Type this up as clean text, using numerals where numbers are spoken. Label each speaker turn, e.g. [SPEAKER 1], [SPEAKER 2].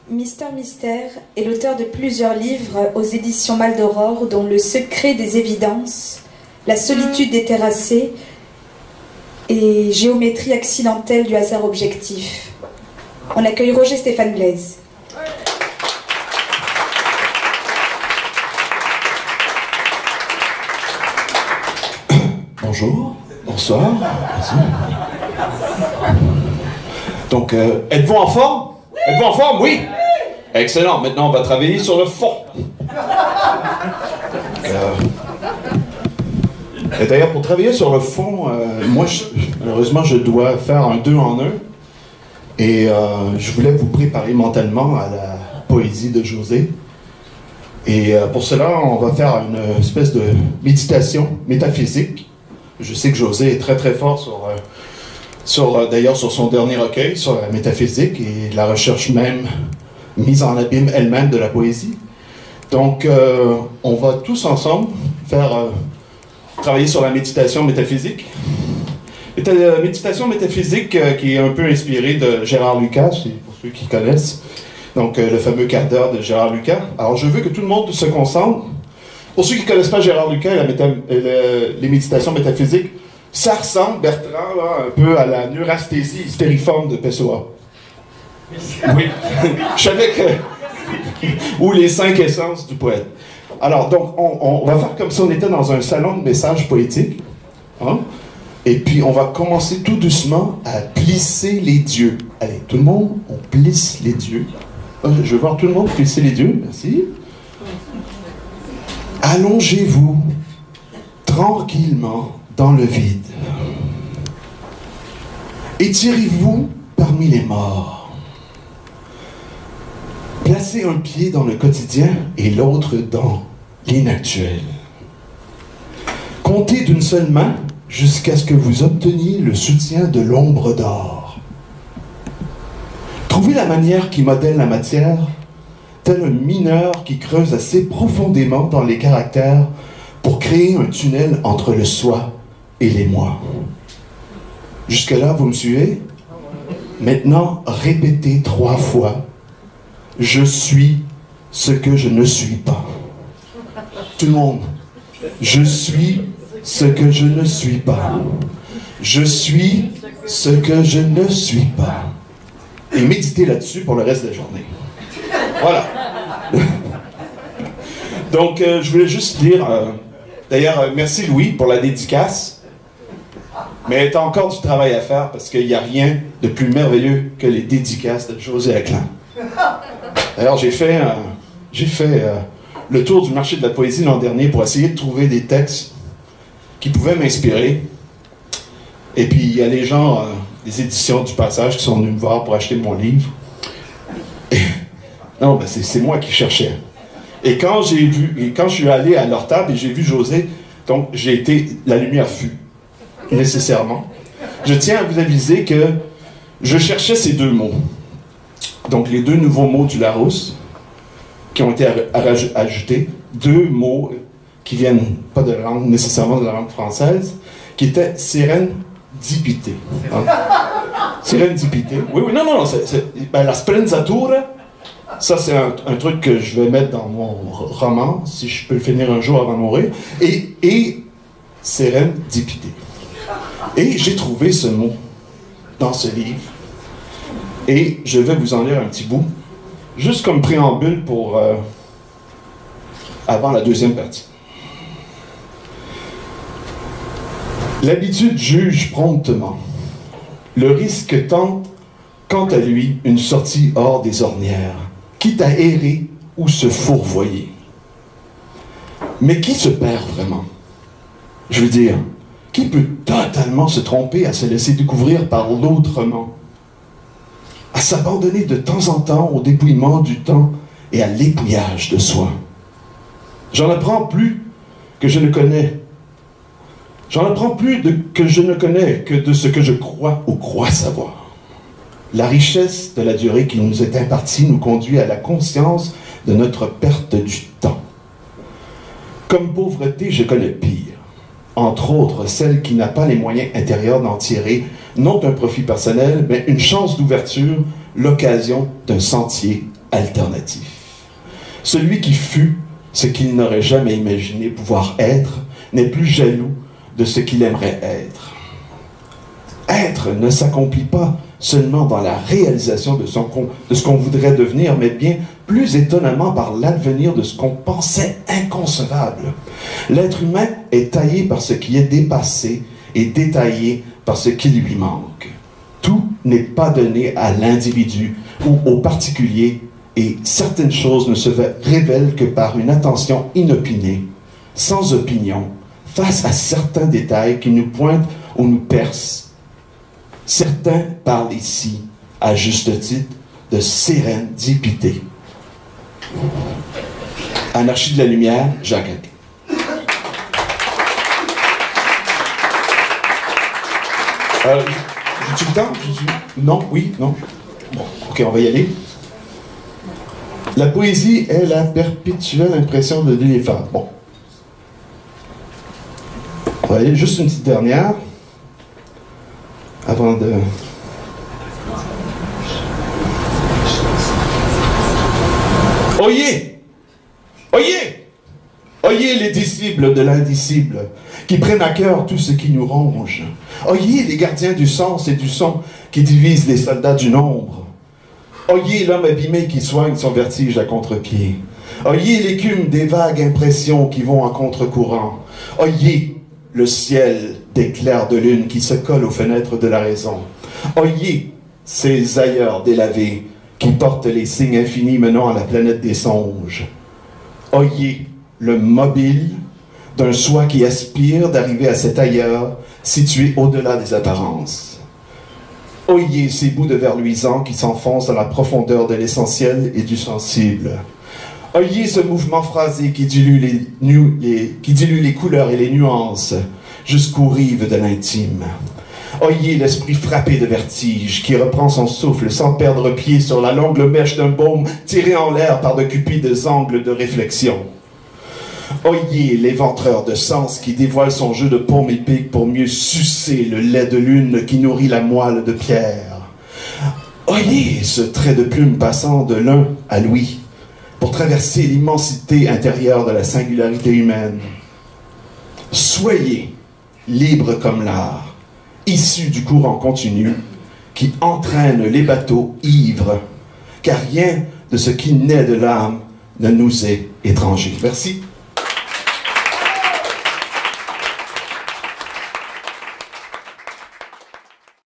[SPEAKER 1] Mister Mystère est l'auteur de plusieurs livres aux éditions Mal d'Aurore, dont Le secret des évidences, La solitude des terrassés et Géométrie accidentelle du hasard objectif. On accueille Roger Stéphane Blaise.
[SPEAKER 2] Bonjour, bonsoir. Donc, êtes-vous en forme? Êtes-vous en forme? Oui! Excellent. Maintenant, on va travailler sur le fond. Et d'ailleurs, pour travailler sur le fond, moi, malheureusement, je dois faire un 2 en 1. Et je voulais vous préparer mentalement à la poésie de José. Et pour cela, on va faire une espèce de méditation métaphysique. Je sais que José est très très fort d'ailleurs sur son dernier recueil, sur la métaphysique et la recherche même, mise en abîme elle-même de la poésie. Donc, on va tous ensemble travailler sur la méditation métaphysique. Et la méditation métaphysique qui est un peu inspirée de Gérard Lucas, pour ceux qui connaissent, donc le fameux quart d'heure de Gérard Lucas. Alors, je veux que tout le monde se concentre. Pour ceux qui ne connaissent pas Gérard Lucas, les méditations métaphysiques, ça ressemble, Bertrand, là, un peu à la neurasthésie hystériforme de Pessoa. Oui, je savais que... Ou les 5 essences du poète. Alors, donc, on va faire comme si on était dans un salon de messages poétiques. Hein? Et puis, on va commencer tout doucement à plisser les dieux. Allez, tout le monde, on plisse les dieux. Je veux voir tout le monde plisser les dieux. Merci. Allongez-vous tranquillement dans le vide. Étirez-vous parmi les morts. Placez un pied dans le quotidien et l'autre dans l'inactuel. Comptez d'une seule main jusqu'à ce que vous obteniez le soutien de l'ombre d'or. Trouvez la manière qui modèle la matière, tel un mineur qui creuse assez profondément dans les caractères pour créer un tunnel entre le soi et les moi. Jusque-là, vous me suivez? Maintenant, répétez 3 fois. Je suis ce que je ne suis pas. Tout le monde. Je suis ce que je ne suis pas. Je suis ce que je ne suis pas. Et méditez là-dessus pour le reste de la journée. Voilà. Donc, je voulais juste dire... D'ailleurs, merci Louis pour la dédicace. Mais tu as encore du travail à faire parce qu'il n'y a rien de plus merveilleux que les dédicaces de José Acland. D'ailleurs, j'ai fait le tour du marché de la poésie l'an dernier pour essayer de trouver des textes qui pouvaient m'inspirer. Et puis, il y a les gens des éditions du Passage qui sont venus me voir pour acheter mon livre. Et, non, ben c'est moi qui cherchais. Et quand je suis allé à leur table et j'ai vu José, donc j'ai été, la lumière fut, nécessairement. Je tiens à vous aviser que je cherchais ces 2 mots. Donc les 2 nouveaux mots du Larousse qui ont été ajoutés, 2 mots qui viennent pas de la langue, nécessairement de la langue française, qui étaient sérendipité. Hein? Sérendipité. Oui, non, ben, la sprenzatura. Ça, c'est un truc que je vais mettre dans mon roman, si je peux le finir un jour avant de mourir. Et sérendipité. Et j'ai trouvé ce mot dans ce livre. Et je vais vous en lire un petit bout, juste comme préambule pour avant la deuxième partie. L'habitude juge promptement. Le risque tente, quant à lui, une sortie hors des ornières, quitte à errer ou se fourvoyer. Mais qui se perd vraiment? Je veux dire, qui peut totalement se tromper à se laisser découvrir par l'autrement? À s'abandonner de temps en temps au dépouillement du temps et à l'épouillage de soi. J'en apprends plus que je ne connais. J'en apprends plus que je ne connais que de ce que je crois ou crois savoir. La richesse de la durée qui nous est impartie nous conduit à la conscience de notre perte du temps. Comme pauvreté, je connais pire. Entre autres, celle qui n'a pas les moyens intérieurs d'en tirer, non un profit personnel, mais une chance d'ouverture, l'occasion d'un sentier alternatif. Celui qui fut ce qu'il n'aurait jamais imaginé pouvoir être n'est plus jaloux de ce qu'il aimerait être. Être ne s'accomplit pas seulement dans la réalisation de ce qu'on voudrait devenir, mais bien plus étonnamment par l'advenir de ce qu'on pensait inconcevable. L'être humain est taillé par ce qui est dépassé et détaillé par ce qui lui manque. Tout n'est pas donné à l'individu ou au particulier, et certaines choses ne se révèlent que par une attention inopinée, sans opinion, face à certains détails qui nous pointent ou nous percent. Certains parlent ici, à juste titre, de sérendipité. Anarchie de la lumière, Jacques Attali. J'ai-tu le temps? Non? Oui? Non? Bon, ok, on va y aller. La poésie est la perpétuelle impression de l'éléphant. Bon. On va aller juste une petite dernière. Avant de... Oyez! Oyez! Oyez les disciples de l'indicible, qui prennent à cœur tout ce qui nous ronge. Oyez les gardiens du sens et du son, qui divisent les soldats du nombre. Oyez l'homme abîmé qui soigne son vertige à contre-pied. Oyez l'écume des vagues impressions qui vont à contre-courant. Oyez le ciel des clairs de lune qui se colle aux fenêtres de la raison. Oyez ces ailleurs délavés qui portent les signes infinis menant à la planète des songes. Oyez le mobile d'un soi qui aspire d'arriver à cet ailleurs situé au-delà des apparences. Oyez ces bouts de verre luisant qui s'enfoncent dans la profondeur de l'essentiel et du sensible. Oyez ce mouvement phrasé qui dilue les couleurs et les nuances jusqu'aux rives de l'intime. Oyez l'esprit frappé de vertige qui reprend son souffle sans perdre pied sur la longue mèche d'un baume tiré en l'air par de cupides angles de réflexion. Oyez l'éventreur de sens qui dévoile son jeu de paume épique pour mieux sucer le lait de lune qui nourrit la moelle de pierre. Oyez ce trait de plume passant de l'un à l'ouïe pour traverser l'immensité intérieure de la singularité humaine. Soyez libre comme l'art, issu du courant continu qui entraîne les bateaux ivres, car rien de ce qui naît de l'âme ne nous est étranger. Merci.